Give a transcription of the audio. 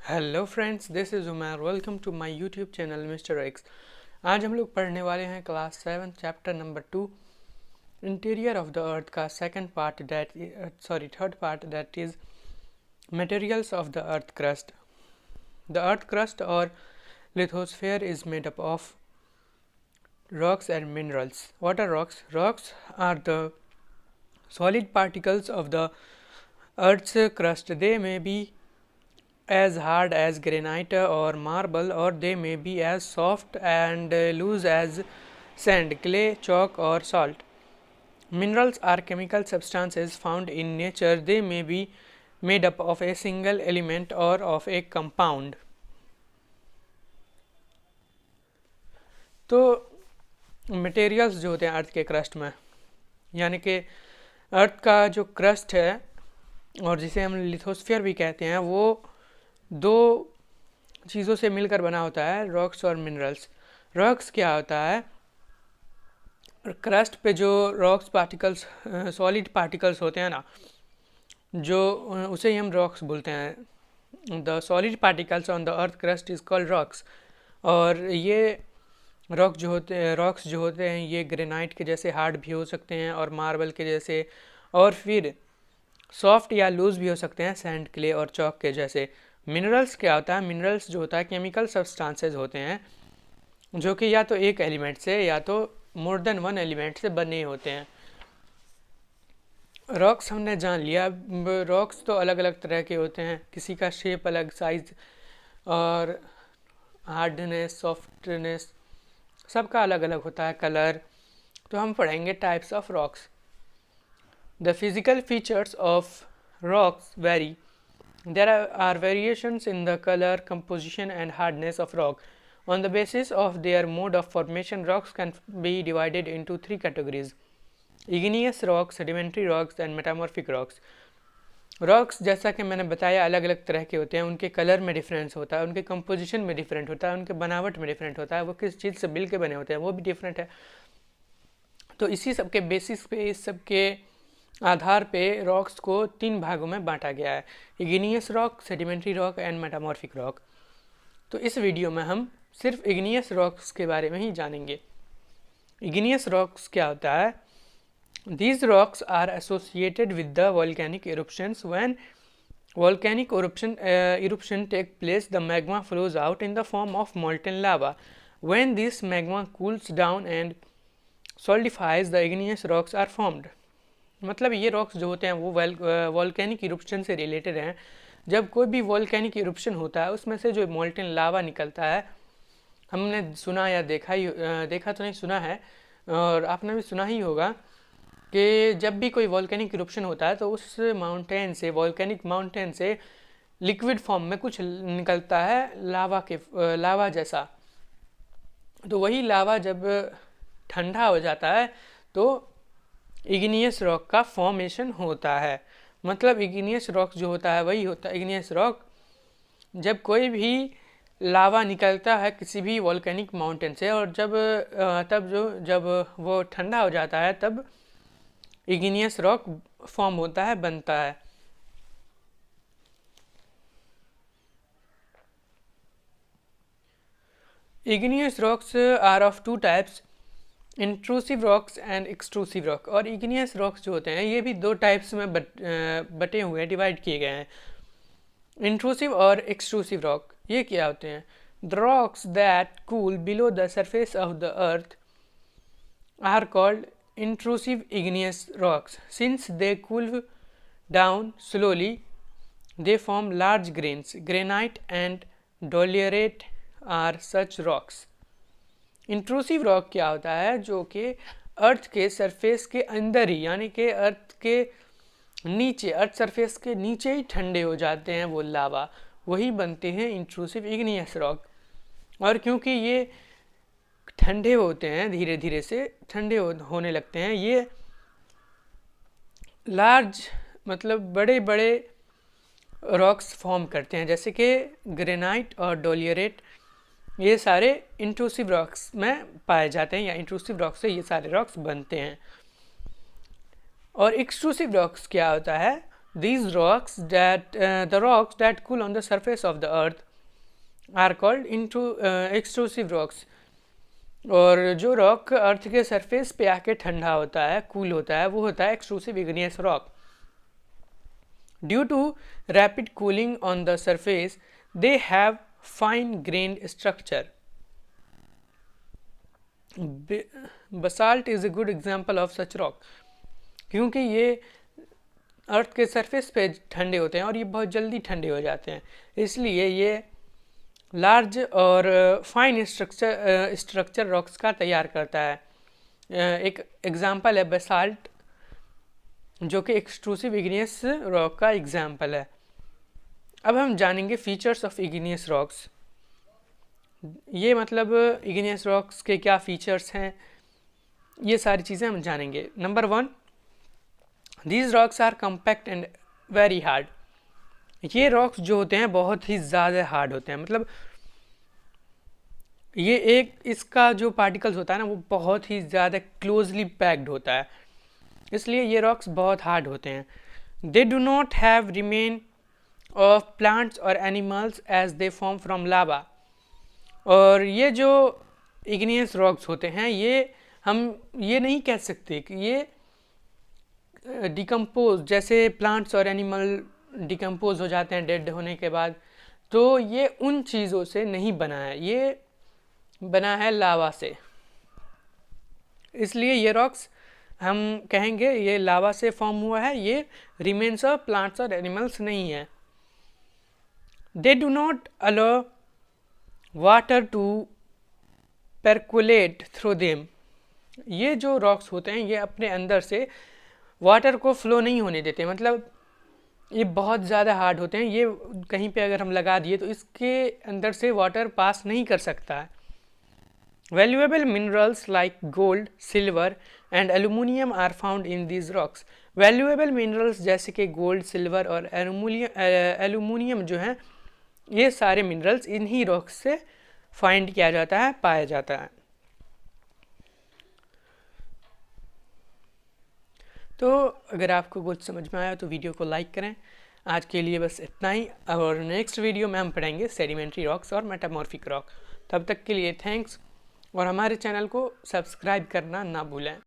Hello friends, this is Umar. Welcome to my YouTube channel mister X. आज हम लोग पढ़ने वाले हैं class 7 chapter number 2 interior of the earth का second part third part that is materials of the earth crust. The earth crust और lithosphere is made up of rocks and minerals. What are rocks? Rocks are the solid particles of the earth's crust. They may be as hard as granite or marble, or they may be as soft and loose as sand, clay, chalk or salt. Minerals are chemical substances found in nature. They may be made up of a single element or of a compound. तो materials जो होते हैं अर्थ के crust में, यानी कि अर्थ का जो क्रस्ट है और जिसे हम लिथोस्फीयर भी कहते हैं, वो दो चीज़ों से मिलकर बना होता है, रॉक्स और मिनरल्स। रॉक्स क्या होता है? क्रस्ट पे जो रॉक्स पार्टिकल्स, सॉलिड पार्टिकल्स होते हैं ना, जो उसे ही हम रॉक्स बोलते हैं। The solid particles on the earth crust is called rocks. और ये रॉक्स जो होते हैं ये ग्रेनाइट के जैसे हार्ड भी हो सकते हैं और मार्बल के जैसे, और फिर सॉफ्ट या लूज भी हो सकते हैं सैंड, क्ले और चॉक के जैसे। मिनरल्स क्या होता है? मिनरल्स जो होता है केमिकल सब्सटेंसेस होते हैं जो कि या तो एक एलिमेंट से या तो मोर देन वन एलिमेंट से बने होते हैं। रॉक्स हमने जान लिया। रॉक्स तो अलग अलग तरह के होते हैं, किसी का शेप अलग, साइज और हार्डनेस, सॉफ्टनेस सबका अलग अलग होता है, कलर। तो हम पढ़ेंगे types of rocks. The physical features of rocks very. There are variations in the color, composition and hardness of rock. On the basis of their mode of formation, rocks can be divided into three categories: igneous rocks, sedimentary rocks and metamorphic rocks. Rocks जैसा कि मैंने बताया अलग अलग तरह के होते हैं, उनके कलर में डिफरेंस होता है, उनके कंपोजिशन में डिफरेंट होता है, उनके बनावट में डिफरेंट होता है, वो किस चीज़ से मिल के बने होते हैं वो भी डिफरेंट है। तो इसी सब के बेसिस पे, इस सब के आधार पे रॉक्स को तीन भागों में बांटा गया है: igneous rock, sedimentary rock and metamorphic rock. तो इस वीडियो में हम सिर्फ इग्नियस रॉक्स के बारे में ही जानेंगे। इग्नियस रॉक्स क्या होता है? These rocks are associated with the volcanic eruptions. When volcanic eruption take place, the magma flows out in the form of molten lava. When this magma cools down and solidifies, the igneous rocks are formed. मतलब ये rocks जो होते हैं वो volcanic इरुप्शन से related हैं। जब कोई भी वॉल्केनिक इरुप्शन होता है उसमें से जो मोल्टेन लावा निकलता है, हमने सुना या देखा तो नहीं, सुना है और आपने भी सुना ही होगा कि जब भी कोई वॉल्केनिक इरुप्शन होता है तो उस माउंटेन से, वॉल्केनिक माउंटेन से लिक्विड फॉर्म में कुछ निकलता है, लावा जैसा। तो वही लावा जब ठंडा हो जाता है तो इग्नियस रॉक का फॉर्मेशन होता है। मतलब इग्नियस रॉक जो होता है वही होता है इग्नियस रॉक। जब कोई भी लावा निकलता है किसी भी वॉल्केनिक माउंटेन से और जब वो ठंडा हो जाता है तब इग्नियस रॉक फॉर्म होता है, बनता है। Igneous rocks are of two types: intrusive rocks and extrusive rock. और इग्नियस रॉक्स जो होते हैं ये भी दो टाइप्स में बटे हुए हैं, डिवाइड किए गए हैं, इंट्रूसिव और एक्सट्रूसिव रॉक। ये क्या होते हैं? The rocks that cool below the surface of the earth are called intrusive igneous rocks. Since they cool down slowly, they form large grains. Granite and dolerite are such rocks. Intrusive rock क्या होता है? जो कि अर्थ के surface के अंदर ही, यानी कि अर्थ के नीचे, अर्थ सरफेस के नीचे ही ठंडे हो जाते हैं वो लावा, वही बनते हैं इंट्रूसिव इग्नियस रॉक। और क्योंकि ये ठंडे होते हैं, धीरे धीरे से ठंडे होने लगते हैं, ये लार्ज मतलब बड़े बड़े रॉक्स फॉर्म करते हैं, जैसे कि ग्रेनाइट और डोलियरेट। ये सारे इंट्रूसिव रॉक्स में पाए जाते हैं, या इंट्रूसिव रॉक्स से ये सारे रॉक्स बनते हैं। और एक्सट्रूसिव रॉक्स क्या होता है? These rocks the rocks that cool on the surface of the earth are called extrusive rocks. और जो रॉक अर्थ के सरफेस पे आके ठंडा होता है, कूल होता है, वो होता है extrusive igneous rock. Due to rapid cooling on the surface they have fine grained structure. Basalt is a good example of such rock. क्योंकि ये अर्थ के सरफेस पे ठंडे होते हैं और ये बहुत जल्दी ठंडे हो जाते हैं, इसलिए ये लार्ज और फाइन स्ट्रक्चर रॉक्स का तैयार करता है. एक एग्जांपल है बेसाल्ट, जो कि एक्सट्रूसिव इग्नियस रॉक का एग्जांपल है. अब हम जानेंगे फीचर्स ऑफ इग्नियस रॉक्स. ये मतलब इग्नियस रॉक्स के क्या फीचर्स हैं, ये सारी चीज़ें हम जानेंगे. Number 1, these rocks are compact and very hard. ये रॉक्स जो होते हैं बहुत ही ज़्यादा हार्ड होते हैं, मतलब ये एक इसका जो पार्टिकल्स होता है ना, वो बहुत ही ज़्यादा क्लोजली पैक्ड होता है, इसलिए ये रॉक्स बहुत हार्ड होते हैं. They do not have remain of plants और animals as they form from lava. और ये जो इग्नियस रॉक्स होते हैं, ये हम ये नहीं कह सकते कि ये डिकम्पोज, जैसे प्लांट्स और एनिमल डिकम्पोज हो जाते हैं डेड होने के बाद, तो ये उन चीज़ों से नहीं बना है, ये बना है लावा से. इसलिए ये रॉक्स हम कहेंगे ये लावा से फॉर्म हुआ है, ये रिमेन्स ऑफ प्लांट्स और एनिमल्स नहीं है. They do not allow water to percolate through them. ये जो रॉक्स होते हैं ये अपने अंदर से वाटर को फ्लो नहीं होने देते, मतलब ये बहुत ज़्यादा हार्ड होते हैं, ये कहीं पे अगर हम लगा दिए तो इसके अंदर से वाटर पास नहीं कर सकता है. Valuable minerals like gold, silver and aluminium are found in these rocks. Valuable minerals जैसे कि गोल्ड, सिल्वर और एल्यूमिनियम जो हैं, ये सारे मिनरल्स इन्हीं रॉक्स से फाइंड किया जाता है, पाया जाता है. तो अगर आपको कुछ समझ में आया तो वीडियो को लाइक करें. आज के लिए बस इतना ही, और नेक्स्ट वीडियो में हम पढ़ेंगे सेडिमेंट्री रॉक्स और मेटामॉर्फिक रॉक. तब तक के लिए थैंक्स, और हमारे चैनल को सब्सक्राइब करना ना भूलें.